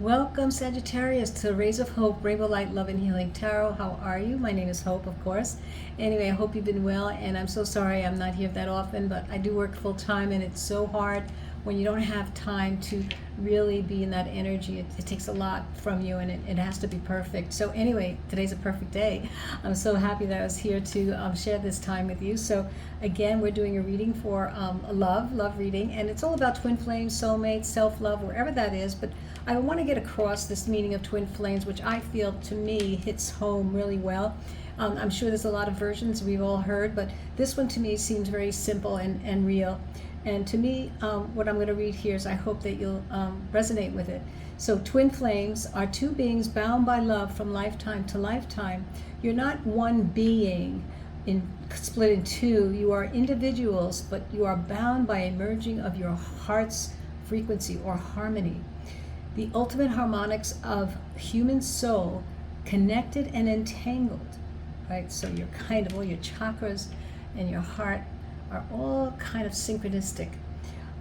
Welcome, Sagittarius, to Rays of Hope, Rainbow Light, Love, and Healing Tarot. How are you? My name is Hope, of course. Anyway, I hope you've been well, and I'm so sorry I'm not here that often, but I do work full time, and it's so hard when you don't have time to really be in that energy. It takes a lot from you, and it has to be perfect. So anyway, today's a perfect day. I'm so happy that I was here to share this time with you. So again, we're doing a reading for a love reading, and it's all about twin flames, soulmates, self-love, wherever that is. But I want to get across this meaning of twin flames, which I feel to me hits home really well. I'm sure there's a lot of versions we've all heard, but this one to me seems very simple and real. And to me, what I'm going to read here is I hope that you'll resonate with it. So twin flames are two beings bound by love from lifetime to lifetime. You're not one being split in two. You are individuals, but you are bound by a merging of your heart's frequency or harmony. The ultimate harmonics of human soul, connected and entangled, right? So you're kind of all your chakras and your heart are all kind of synchronistic.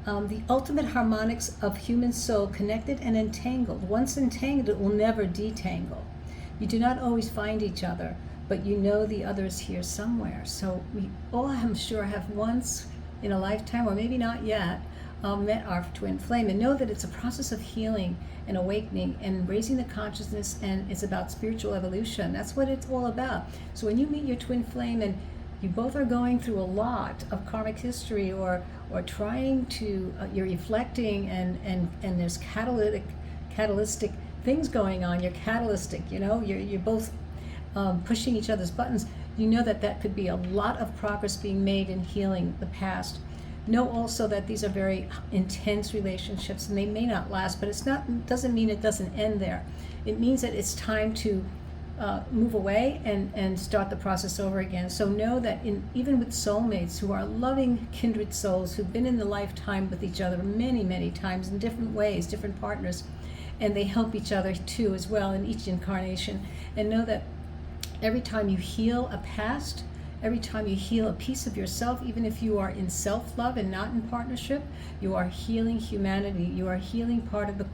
The ultimate harmonics of human soul, connected and entangled. Once entangled, it will never detangle. You do not always find each other, but you know the other is here somewhere. So we all, I'm sure, have once in a lifetime, or maybe not yet, met our twin flame, and know that it's a process of healing and awakening and raising the consciousness, and it's about spiritual evolution. That's what it's all about. So when you meet your twin flame and you both are going through a lot of karmic history, or trying to, you're reflecting, and there's catalytic things going on. You're catalytic, you're both pushing each other's buttons. You know that could be a lot of progress being made in healing the past. Know also that these are very intense relationships, and they may not last, but doesn't mean it doesn't end there. It means that it's time to move away and start the process over again. So know that even with soulmates who are loving kindred souls who've been in the lifetime with each other many, many times in different ways, different partners, and they help each other too as well in each incarnation. And know that every time you heal a past, every time you heal a piece of yourself, even if you are in self-love and not in partnership, you are healing humanity. You are healing part of the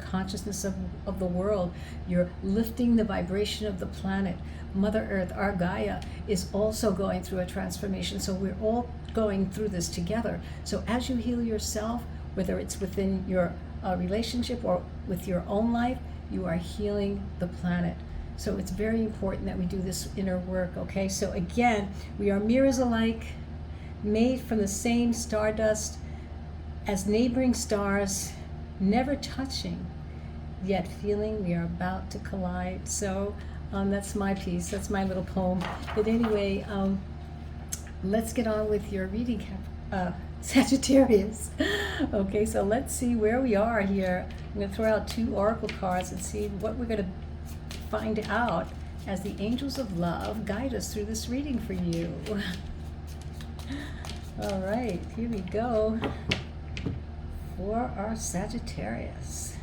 consciousness of the world. You're lifting the vibration of the planet. Mother Earth, our Gaia, is also going through a transformation. So we're all going through this together. So as you heal yourself, whether it's within your relationship or with your own life, you are healing the planet. So it's very important that we do this inner work, okay? So again, we are mirrors alike, made from the same stardust as neighboring stars, never touching, yet feeling we are about to collide. So that's my piece, that's my little poem. But anyway, let's get on with your reading, Sagittarius. Okay, so let's see where we are here. I'm going to throw out two oracle cards and see what we're going to find out as the angels of love guide us through this reading for you. All right, here we go for our Sagittarius.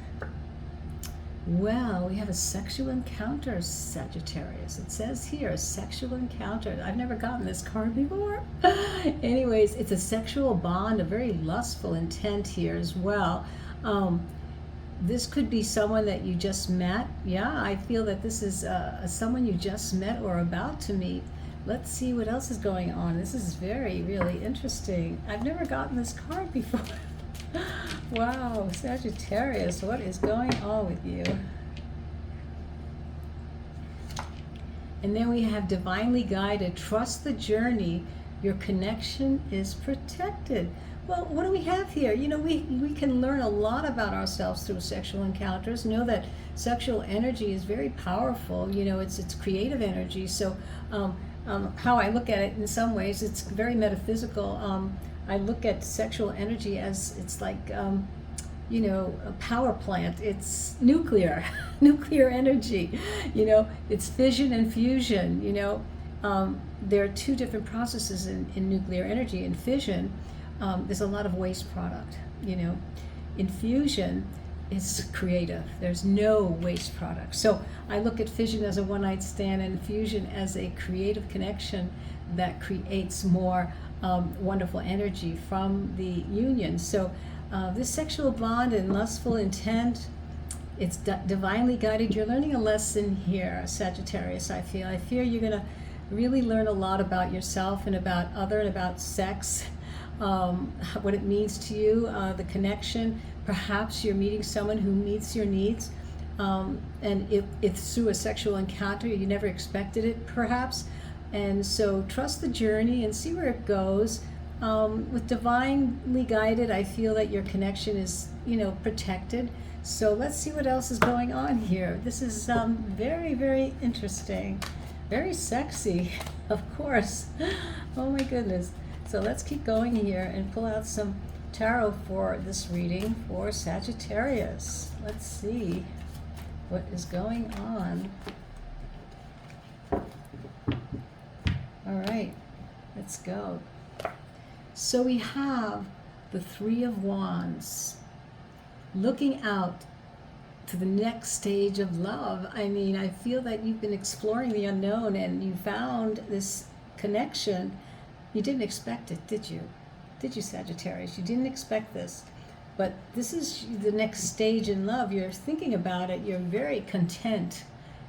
Well, we have a sexual encounter, Sagittarius. It says here, sexual encounter. I've never gotten this card before. Anyways, it's a sexual bond, a very lustful intent here as well. This could be someone that you just met. Yeah, I feel that this is someone you just met or about to meet. Let's see what else is going on. This is really interesting. I've never gotten this card before. Wow, Sagittarius, what is going on with you? And then we have divinely guided. Trust the journey. Your connection is protected. Well, what do we have here? We can learn a lot about ourselves through sexual encounters. Know that sexual energy is very powerful. It's creative energy. So how I look at it in some ways, it's very metaphysical. I look at sexual energy as it's like, a power plant. It's nuclear, nuclear energy. It's fission and fusion. There are two different processes in nuclear energy. In fission, there's a lot of waste product. In fusion, it's creative. There's no waste product. So I look at fission as a one-night stand and fusion as a creative connection that creates more wonderful energy from the union. So this sexual bond and lustful intent It's divinely guided. You're learning a lesson here, Sagittarius, I feel. I fear you're going to really learn a lot about yourself and about other and about sex, what it means to you, the connection. Perhaps you're meeting someone who meets your needs, and it's through a sexual encounter. You never expected it, perhaps. And so trust the journey and see where it goes. With divinely guided, I feel that your connection is, protected. So let's see what else is going on here. This is very, very interesting. Very sexy, of course. Oh my goodness. So let's keep going here and pull out some tarot for this reading for Sagittarius. Let's see what is going on. All right, let's go. So we have the Three of Wands, looking out to the next stage of love. I mean, I feel that you've been exploring the unknown and you found this connection. You didn't expect it, did you? Did you, Sagittarius? You didn't expect this. But this is the next stage in love. You're thinking about it. You're very content.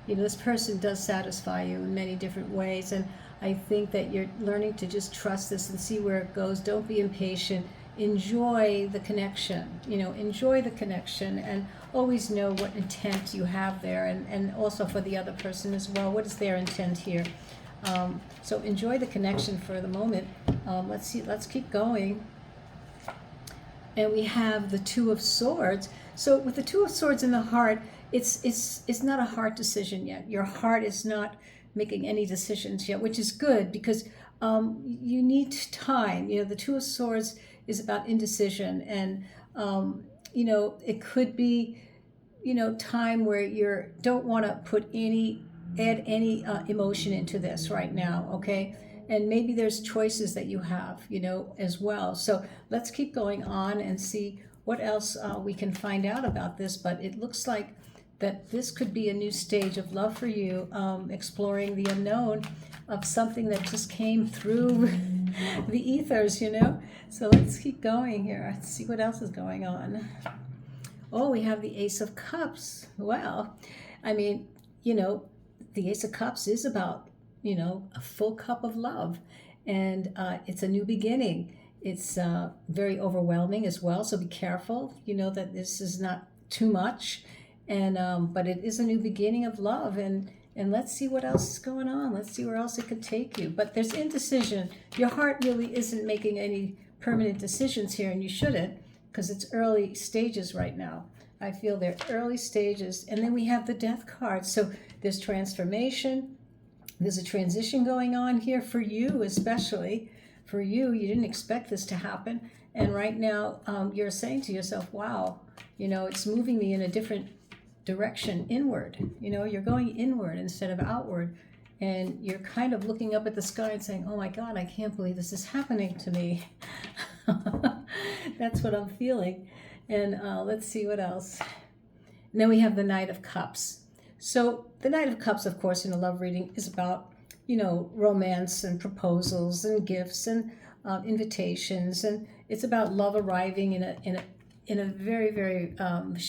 This person does satisfy you in many different ways. And I think that you're learning to just trust this and see where it goes. Don't be impatient. Enjoy the connection. Enjoy the connection, and always know what intent you have there, and also for the other person as well. What is their intent here? So enjoy the connection for the moment. Let's keep going. And we have the Two of Swords. So with the Two of Swords in the heart, it's not a heart decision yet. Your heart is not making any decisions yet, which is good, because you need time. The Two of Swords is about indecision, and it could be time where you don't want to add any emotion into this right now, okay? And maybe there's choices that you have as well. So let's keep going on and see what else we can find out about this. But it looks like that this could be a new stage of love for you, exploring the unknown of something that just came through the ethers, So let's keep going here. Let's see what else is going on. Oh, we have the Ace of Cups. Well, I mean, the Ace of Cups is about, a full cup of love. And it's a new beginning. It's very overwhelming as well. So be careful, that this is not too much. And but it is a new beginning of love, and let's see what else is going on. Let's see where else it could take you. But there's indecision. Your heart really isn't making any permanent decisions here, and you shouldn't, because it's early stages right now. I feel they're early stages. And then we have the Death card. So there's transformation. There's a transition going on here for you, especially for you. You didn't expect this to happen, and right now you're saying to yourself, "Wow, it's moving me in a different direction, inward. You're going inward instead of outward, and you're kind of looking up at the sky and saying, oh my God, I can't believe this is happening to me." That's what I'm feeling. And let's see what else. And then we have the Knight of Cups. So the Knight of Cups, of course, in a love reading is about romance and proposals and gifts and invitations, and it's about love arriving in a very, very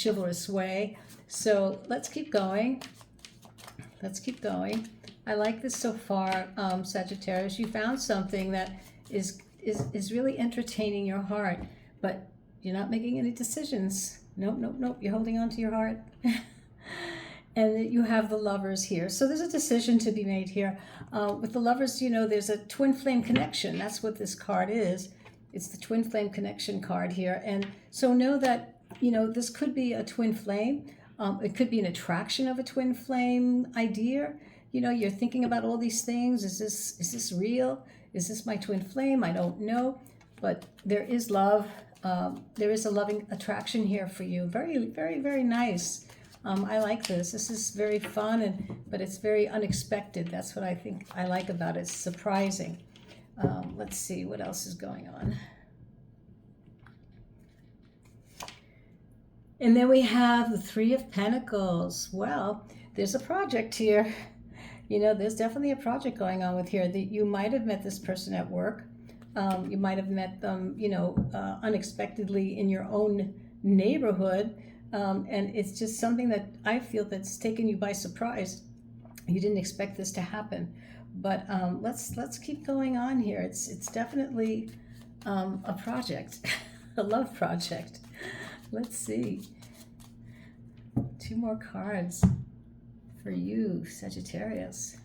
chivalrous way. So let's keep going. Let's keep going. I like this so far, Sagittarius. You found something that is really entertaining your heart, but you're not making any decisions. Nope. You're holding on to your heart. And you have the Lovers here. So there's a decision to be made here. With the Lovers, there's a twin flame connection. That's what this card is. It's the twin flame connection card here. And so know that, this could be a twin flame. It could be an attraction of a twin flame idea. You're thinking about all these things. Is this real? Is this my twin flame? I don't know. But there is love. There is a loving attraction here for you. Very, very, very nice. I like this. This is very fun, but it's very unexpected. That's what I think I like about it. It's surprising. Let's see what else is going on. And then we have the Three of Pentacles. Well, there's a project here. There's definitely a project going on with here. You might have met this person at work. You might have met them, unexpectedly in your own neighborhood. And it's just something that I feel that's taken you by surprise. You didn't expect this to happen, but let's keep going on here. It's definitely a project, a love project. Let's see. 2 more cards for you, Sagittarius.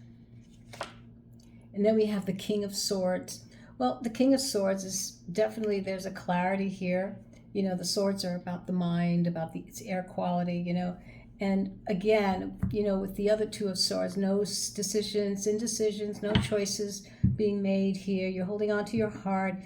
And then we have the King of Swords. Well, the King of Swords is definitely, there's a clarity here. You know, the swords are about the mind, about its air quality, you know. And again, you know, with the other 2 of Swords, no decisions, indecisions, no choices being made here. You're holding on to your heart.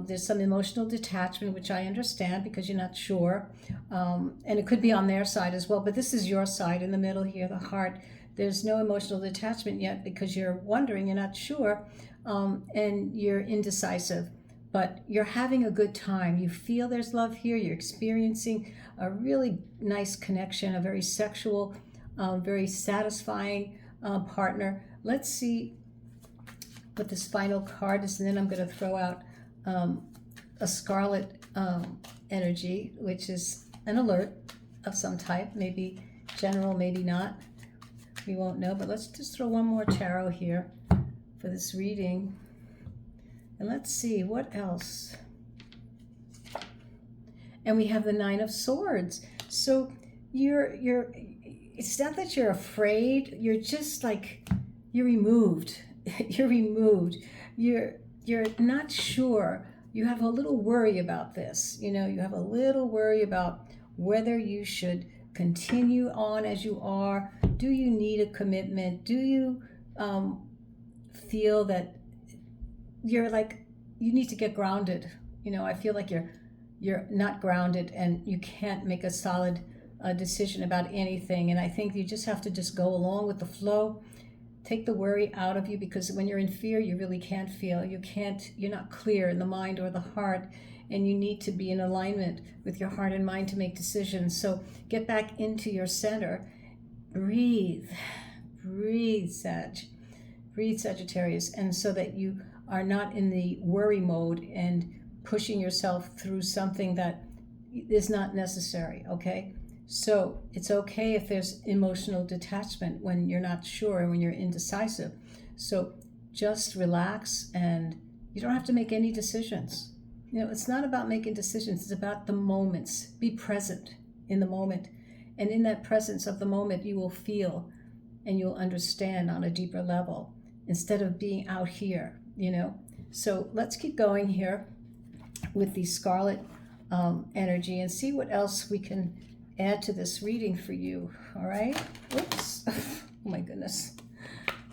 There's some emotional detachment, which I understand because you're not sure. And it could be on their side as well, but this is your side in the middle here, the heart. There's no emotional detachment yet because you're wondering, you're not sure, and you're indecisive. But you're having a good time. You feel there's love here. You're experiencing a really nice connection, a very sexual, very satisfying partner. Let's see what this final card is, and then I'm going to throw out a scarlet energy, which is an alert of some type, maybe general, maybe not. We won't know, but let's just throw one more tarot here for this reading. And let's see, what else? And we have the 9 of Swords. So it's not that you're afraid, you're just like, you're removed. You're removed. You're not sure. You have a little worry about this. You know, you have a little worry about whether you should continue on as you are. Do you need a commitment? Do you feel that you're like, you need to get grounded? You know, I feel like you're not grounded and you can't make a solid decision about anything. And I think you just have to just go along with the flow. Take the worry out of you, because when you're in fear, you really can't feel. You're not clear in the mind or the heart, and you need to be in alignment with your heart and mind to make decisions. So get back into your center. Breathe, breathe, Sagittarius, and so that you are not in the worry mode and pushing yourself through something that is not necessary, okay? So it's okay if there's emotional detachment when you're not sure and when you're indecisive. So just relax, and you don't have to make any decisions. You know, it's not about making decisions, it's about the moments. Be present in the moment. And in that presence of the moment, you will feel and you'll understand on a deeper level instead of being out here, you know. So let's keep going here with the scarlet energy and see what else we can add to this reading for you. All right. Oops. Oh my goodness.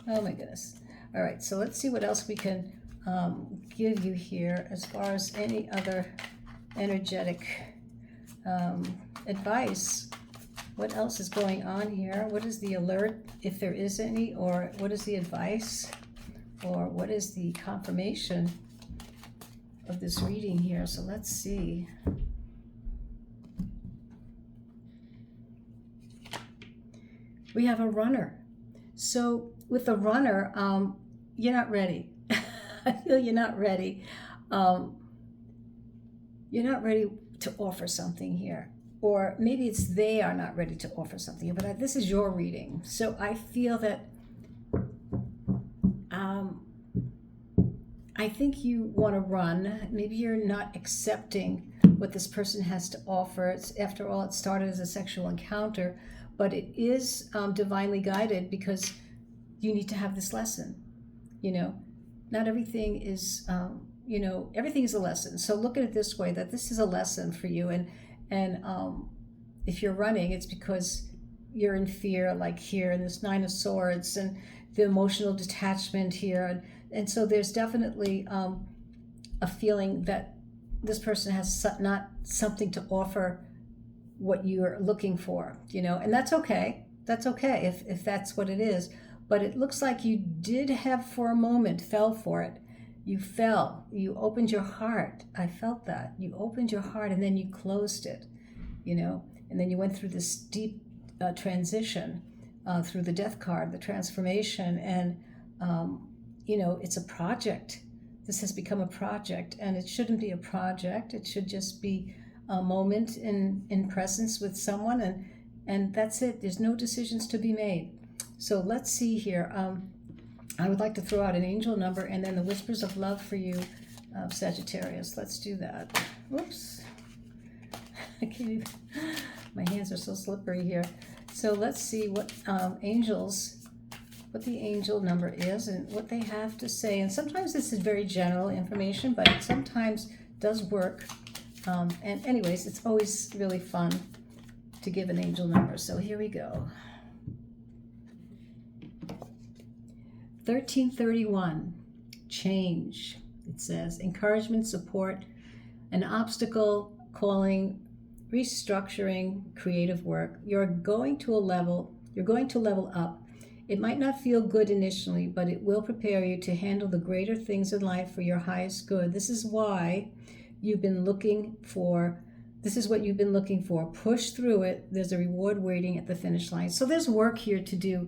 Oh my goodness. All right. So let's see what else we can give you here as far as any other energetic advice. What else is going on here? What is the alert, if there is any, or what is the advice, or what is the confirmation of this reading here? So let's see. We have a runner. So with the runner, you're not ready. I feel you're not ready. You're not ready to offer something here. Or maybe it's they are not ready to offer something, but this is your reading. So I feel that I think you want to run. Maybe you're not accepting what this person has to offer. After all, it started as a sexual encounter, but it is divinely guided, because you need to have this lesson. You know, not everything is, everything is a lesson. So look at it this way, that this is a lesson for you. And if you're running, it's because you're in fear, like here in this 9 of Swords, and the emotional detachment here. And so there's definitely a feeling that this person has not something to offer what you're looking for, you know, and that's okay. That's okay if that's what it is. But it looks like you did have, for a moment, fell for it. You fell. You opened your heart. I felt that. You opened your heart and then you closed it, you know, and then you went through this deep transition through the death card, the transformation. And, it's a project. This has become a project, and it shouldn't be a project. It should just be a moment in presence with someone, and that's it. There's no decisions to be made. So let's see here. I would like to throw out an angel number and then the whispers of love for you, Sagittarius. Let's do that. Whoops. I can't even, my hands are so slippery here. So let's see what what the angel number is and what they have to say. And sometimes this is very general information, but it sometimes does work. And anyways, it's always really fun to give an angel number. So here we go. 1331, change. It says encouragement, support, an obstacle, calling, restructuring, creative work. You're going to level up. It might not feel good initially, but it will prepare you to handle the greater things in life for your highest good. This is why you've been looking for, this is what you've been looking for. Push through it. There's a reward waiting at the finish line. So there's work here to do,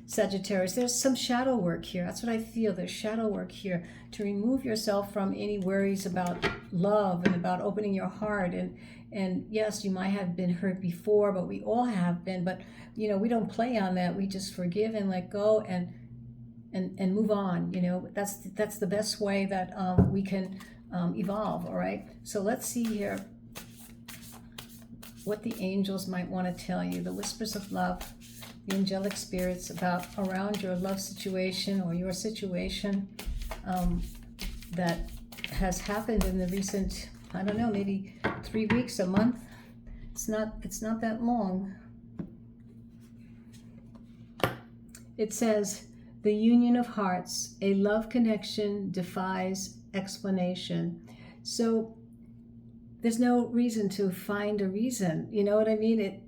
Sagittarius. There's some shadow work here. That's what I feel. There's shadow work here to remove yourself from any worries about love and about opening your heart. And yes, you might have been hurt before, but we all have been. But you know, we don't play on that. We just forgive and let go and move on. You know, that's the best way that we can evolve. All right. So let's see here what the angels might want to tell you. The whispers of love, the angelic spirits around your love situation or your situation that has happened in the recent, I don't know, maybe 3 weeks, a month. It's not that long. It says, the union of hearts, a love connection defies explanation. So there's no reason to find a reason. You know what I mean?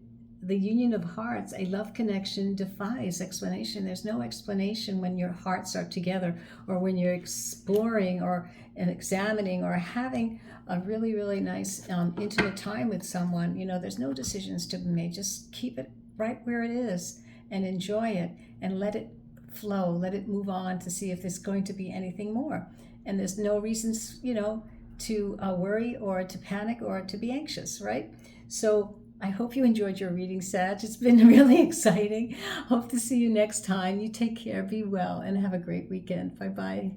The union of hearts, a love connection defies explanation. There's no explanation when your hearts are together or when you're exploring or examining or having a really, really nice intimate time with someone. You know, there's no decisions to be made. Just keep it right where it is and enjoy it and let it flow, let it move on to see if there's going to be anything more. And there's no reasons, you know, to worry or to panic or to be anxious, right? So I hope you enjoyed your reading, Sag. It's been really exciting. Hope to see you next time. You take care, be well, and have a great weekend. Bye-bye.